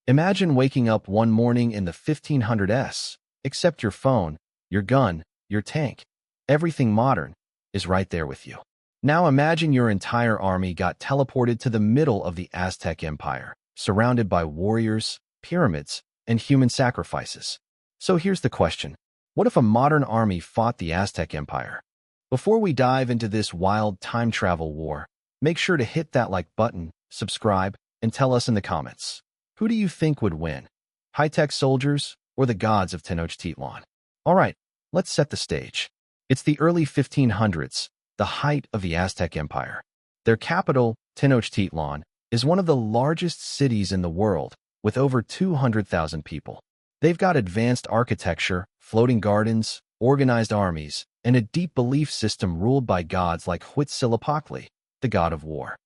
Imagine waking up one morning in the 1500s, except your phone, your gun, your tank, everything modern is right there with you. Now imagine your entire army got teleported to the middle of the Aztec Empire, surrounded by warriors, pyramids, and human sacrifices. So here's the question. What if a modern army fought the Aztec Empire? Before we dive into this wild time travel war, make sure to hit that like button, subscribe, and tell us in the comments. Who do you think would win? High-tech soldiers or the gods of Tenochtitlan? All right, let's set the stage. It's the early 1500s, the height of the Aztec Empire. Their capital, Tenochtitlan, is one of the largest cities in the world, with over 200,000 people. They've got advanced architecture, floating gardens, organized armies, and a deep belief system ruled by gods like Huitzilopochtli, the god of war.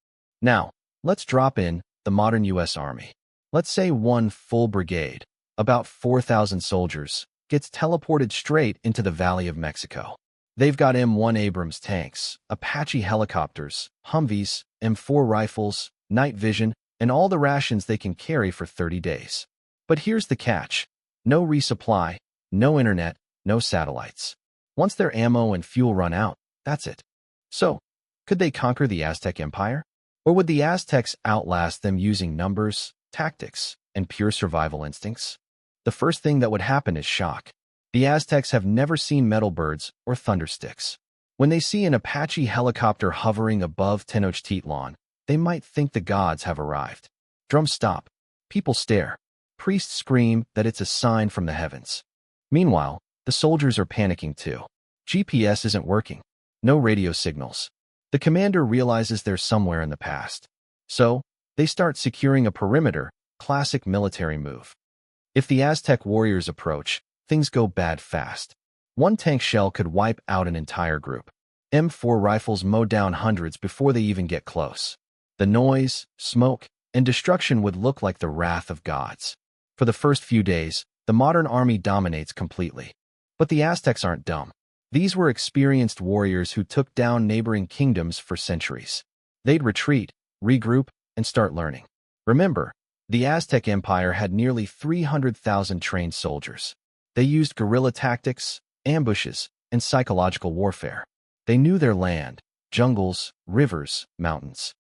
Now, let's drop in the modern U.S. Army. Let's say one full brigade, about 4,000 soldiers, gets teleported straight into the Valley of Mexico. They've got M1 Abrams tanks, Apache helicopters, Humvees, M4 rifles, night vision, and all the rations they can carry for 30 days. But here's the catch. No resupply, no internet, no satellites. Once their ammo and fuel run out, that's it. So, could they conquer the Aztec Empire? Or would the Aztecs outlast them using numbers, tactics, and pure survival instincts? The first thing that would happen is shock. The Aztecs have never seen metal birds or thundersticks. When they see an Apache helicopter hovering above Tenochtitlan, they might think the gods have arrived. Drums stop. People stare. Priests scream that it's a sign from the heavens. Meanwhile, the soldiers are panicking too. GPS isn't working. No radio signals. The commander realizes they're somewhere in the past. So, they start securing a perimeter, classic military move. If the Aztec warriors approach, things go bad fast. One tank shell could wipe out an entire group. M4 rifles mow down hundreds before they even get close. The noise, smoke, and destruction would look like the wrath of gods. For the first few days, the modern army dominates completely. But the Aztecs aren't dumb. These were experienced warriors who took down neighboring kingdoms for centuries. They'd retreat, regroup, and start learning. Remember, the Aztec Empire had nearly 300,000 trained soldiers. They used guerrilla tactics, ambushes, and psychological warfare. They knew their land, jungles, rivers, mountains.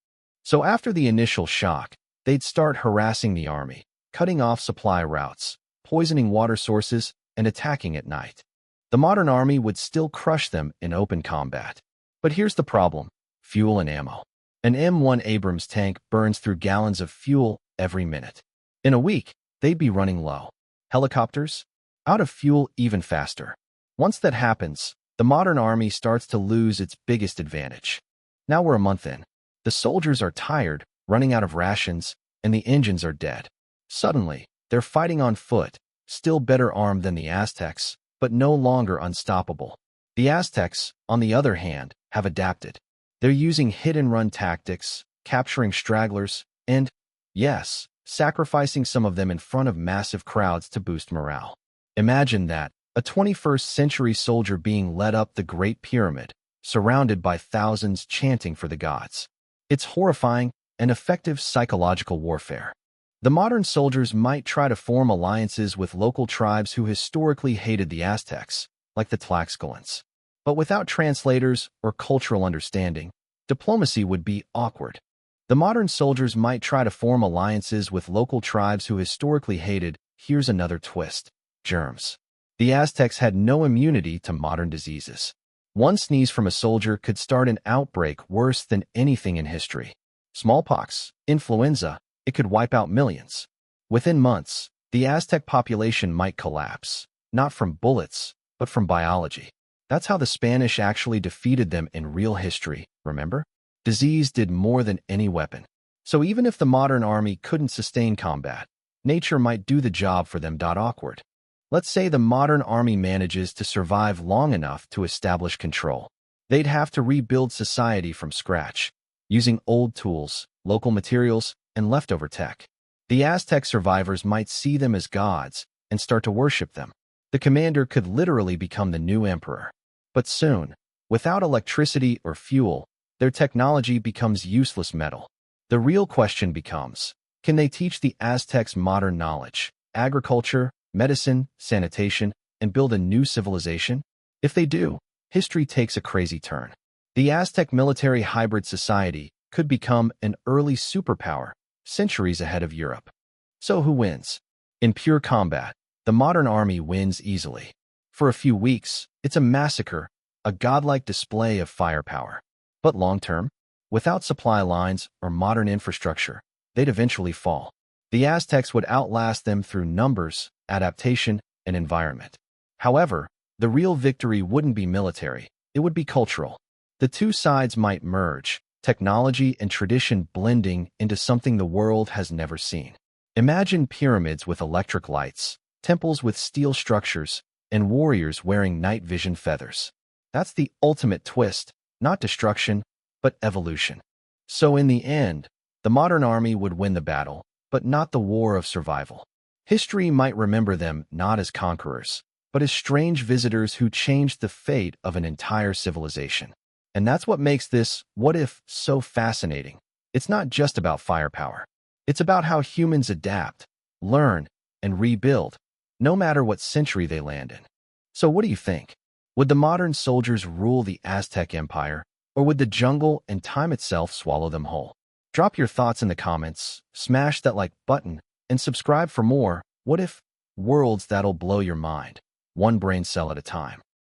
So after the initial shock, they'd start harassing the army, cutting off supply routes, poisoning water sources, and attacking at night. The modern army would still crush them in open combat. But here's the problem: fuel and ammo. An M1 Abrams tank burns through gallons of fuel every minute. In a week, they'd be running low. Helicopters? Out of fuel even faster. Once that happens, the modern army starts to lose its biggest advantage. Now we're a month in. The soldiers are tired, running out of rations, and the engines are dead. Suddenly, they're fighting on foot, still better armed than the Aztecs, but no longer unstoppable. The Aztecs, on the other hand, have adapted. They're using hit-and-run tactics, capturing stragglers, and, yes, sacrificing some of them in front of massive crowds to boost morale. Imagine that, a 21st-century soldier being led up the Great Pyramid, surrounded by thousands chanting for the gods. It's horrifying and effective psychological warfare. The modern soldiers might try to form alliances with local tribes who historically hated the Aztecs, like the Tlaxcalans. But without translators or cultural understanding, diplomacy would be awkward. The modern soldiers might try to form alliances with local tribes who historically hated. Here's another twist: germs. The Aztecs had no immunity to modern diseases. One sneeze from a soldier could start an outbreak worse than anything in history. Smallpox, influenza, it could wipe out millions. Within months, the Aztec population might collapse, not from bullets, but from biology. That's how the Spanish actually defeated them in real history, remember? Disease did more than any weapon. So even if the modern army couldn't sustain combat, nature might do the job for them. Awkward. Let's say the modern army manages to survive long enough to establish control. They'd have to rebuild society from scratch, using old tools, local materials, and leftover tech. The Aztec survivors might see them as gods and start to worship them. The commander could literally become the new emperor. But soon, without electricity or fuel, their technology becomes useless metal. The real question becomes, Can they teach the Aztecs modern knowledge, agriculture, medicine, sanitation, and build a new civilization? If they do, history takes a crazy turn. The Aztec military hybrid society could become an early superpower, centuries ahead of Europe. So who wins? In pure combat, the modern army wins easily. For a few weeks, it's a massacre, a godlike display of firepower. But long-term, without supply lines or modern infrastructure, they'd eventually fall. The Aztecs would outlast them through numbers, adaptation, and environment. However, the real victory wouldn't be military, it would be cultural. The two sides might merge, technology and tradition blending into something the world has never seen. Imagine pyramids with electric lights, temples with steel structures, and warriors wearing night vision feathers. That's the ultimate twist, not destruction, but evolution. So in the end, the modern army would win the battle, but not the war of survival. History might remember them not as conquerors, but as strange visitors who changed the fate of an entire civilization. And that's what makes this what if so fascinating. It's not just about firepower. It's about how humans adapt, learn, and rebuild, no matter what century they land in. So what do you think? Would the modern soldiers rule the Aztec Empire, or would the jungle and time itself swallow them whole? Drop your thoughts in the comments, smash that like button, and subscribe for more what if worlds that'll blow your mind, one brain cell at a time.